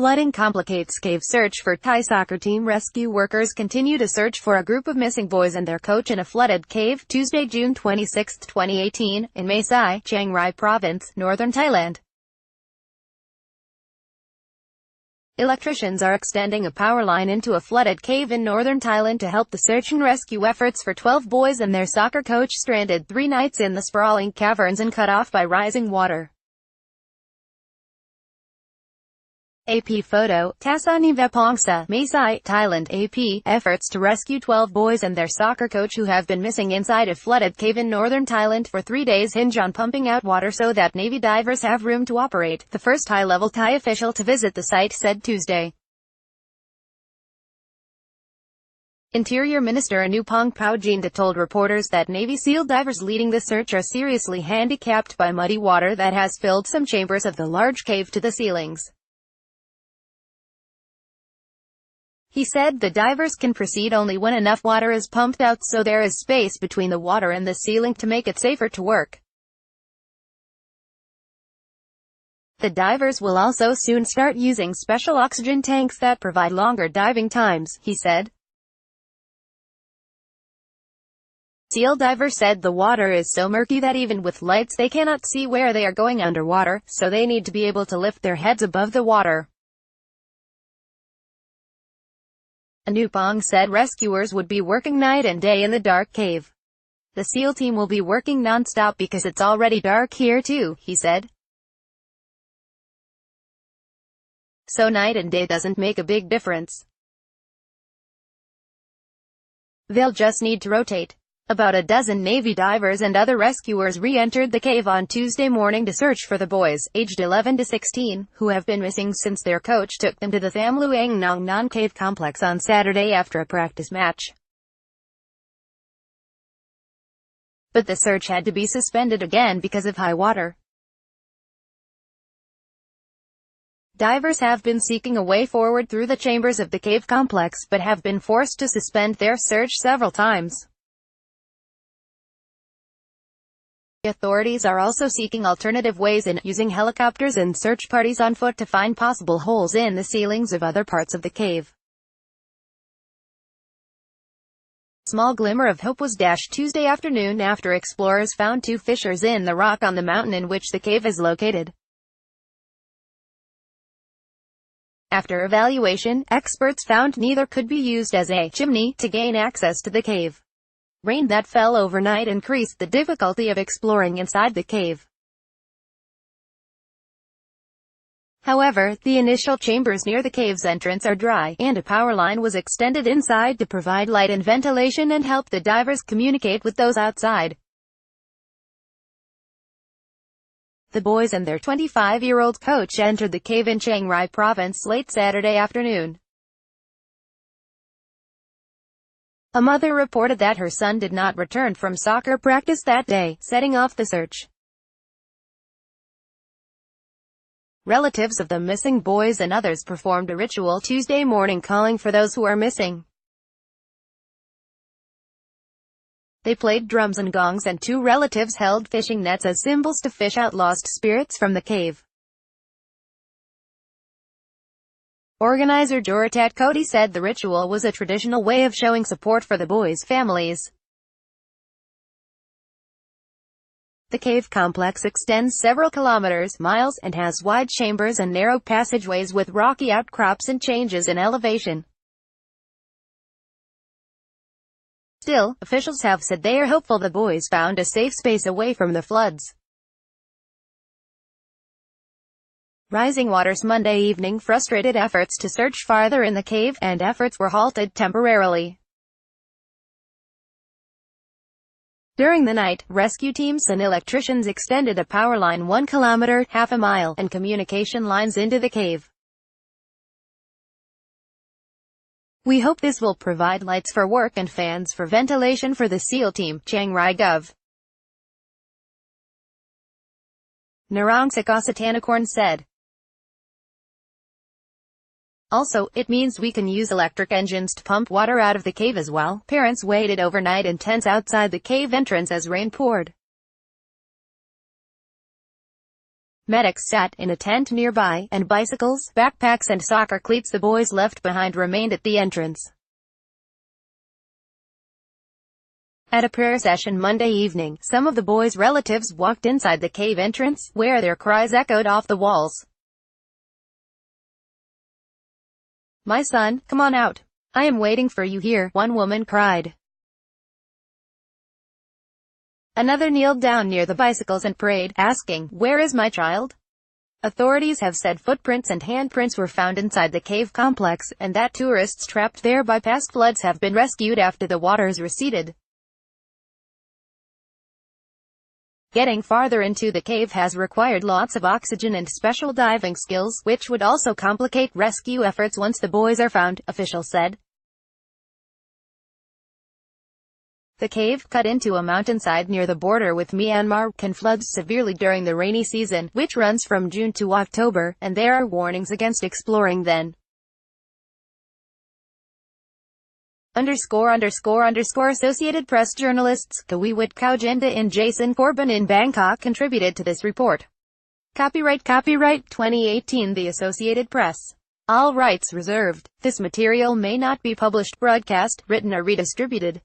Flooding complicates cave search for Thai soccer team. Rescue workers continue to search for a group of missing boys and their coach in a flooded cave, Tuesday, June 26, 2018, in Mae Sai, Chiang Rai Province, northern Thailand. Electricians are extending a power line into a flooded cave in northern Thailand to help the search and rescue efforts for 12 boys and their soccer coach stranded 3 nights in the sprawling caverns and cut off by rising water. AP photo, Tasani Vepongsa, Mae Sai, Thailand. AP, efforts to rescue 12 boys and their soccer coach who have been missing inside a flooded cave in northern Thailand for 3 days hinge on pumping out water so that Navy divers have room to operate, the first high-level Thai official to visit the site said Tuesday. Interior Minister Anupong Paujinda told reporters that Navy SEAL divers leading the search are seriously handicapped by muddy water that has filled some chambers of the large cave to the ceilings. He said the divers can proceed only when enough water is pumped out so there is space between the water and the ceiling to make it safer to work. The divers will also soon start using special oxygen tanks that provide longer diving times, he said. SEAL divers said the water is so murky that even with lights they cannot see where they are going underwater, so they need to be able to lift their heads above the water. Anupong said rescuers would be working night and day in the dark cave. The SEAL team will be working non-stop because it's already dark here too, he said. So night and day doesn't make a big difference. They'll just need to rotate. About a dozen Navy divers and other rescuers re-entered the cave on Tuesday morning to search for the boys, aged 11 to 16, who have been missing since their coach took them to the Tham Luang Nong Non Cave complex on Saturday after a practice match. But the search had to be suspended again because of high water. Divers have been seeking a way forward through the chambers of the cave complex but have been forced to suspend their search several times. The authorities are also seeking alternative ways in using helicopters and search parties on foot to find possible holes in the ceilings of other parts of the cave. Small glimmer of hope was dashed Tuesday afternoon after explorers found 2 fissures in the rock on the mountain in which the cave is located. After evaluation, experts found neither could be used as a chimney to gain access to the cave. Rain that fell overnight increased the difficulty of exploring inside the cave. However, the initial chambers near the cave's entrance are dry, and a power line was extended inside to provide light and ventilation and help the divers communicate with those outside. The boys and their 25-year-old coach entered the cave in Chiang Rai Province late Saturday afternoon. A mother reported that her son did not return from soccer practice that day, setting off the search. Relatives of the missing boys and others performed a ritual Tuesday morning calling for those who are missing. They played drums and gongs and 2 relatives held fishing nets as symbols to fish out lost spirits from the cave. Organizer Joritat Cody said the ritual was a traditional way of showing support for the boys' families. The cave complex extends several kilometers, miles, and has wide chambers and narrow passageways with rocky outcrops and changes in elevation. Still, officials have said they are hopeful the boys found a safe space away from the floods. Rising waters Monday evening frustrated efforts to search farther in the cave, and efforts were halted temporarily. During the night, rescue teams and electricians extended a power line 1 kilometer, half a mile, and communication lines into the cave. We hope this will provide lights for work and fans for ventilation for the SEAL team, Chiang Rai Gov. Narong Sakasatanakorn said. Also, it means we can use electric engines to pump water out of the cave as well. Parents waited overnight in tents outside the cave entrance as rain poured. Medics sat in a tent nearby, and bicycles, backpacks and soccer cleats the boys left behind remained at the entrance. At a prayer session Monday evening, some of the boys' relatives walked inside the cave entrance, where their cries echoed off the walls. "My son, come on out. I am waiting for you here," one woman cried. Another kneeled down near the bicycles and prayed, asking, "Where is my child?" Authorities have said footprints and handprints were found inside the cave complex, and that tourists trapped there by past floods have been rescued after the waters receded. Getting farther into the cave has required lots of oxygen and special diving skills, which would also complicate rescue efforts once the boys are found, officials said. The cave, cut into a mountainside near the border with Myanmar, can flood severely during the rainy season, which runs from June to October, and there are warnings against exploring then. Associated Press journalists Kawiwit Kaujenda and Jason Corbin in Bangkok contributed to this report. Copyright 2018 The Associated Press. All rights reserved. This material may not be published, broadcast, written or redistributed.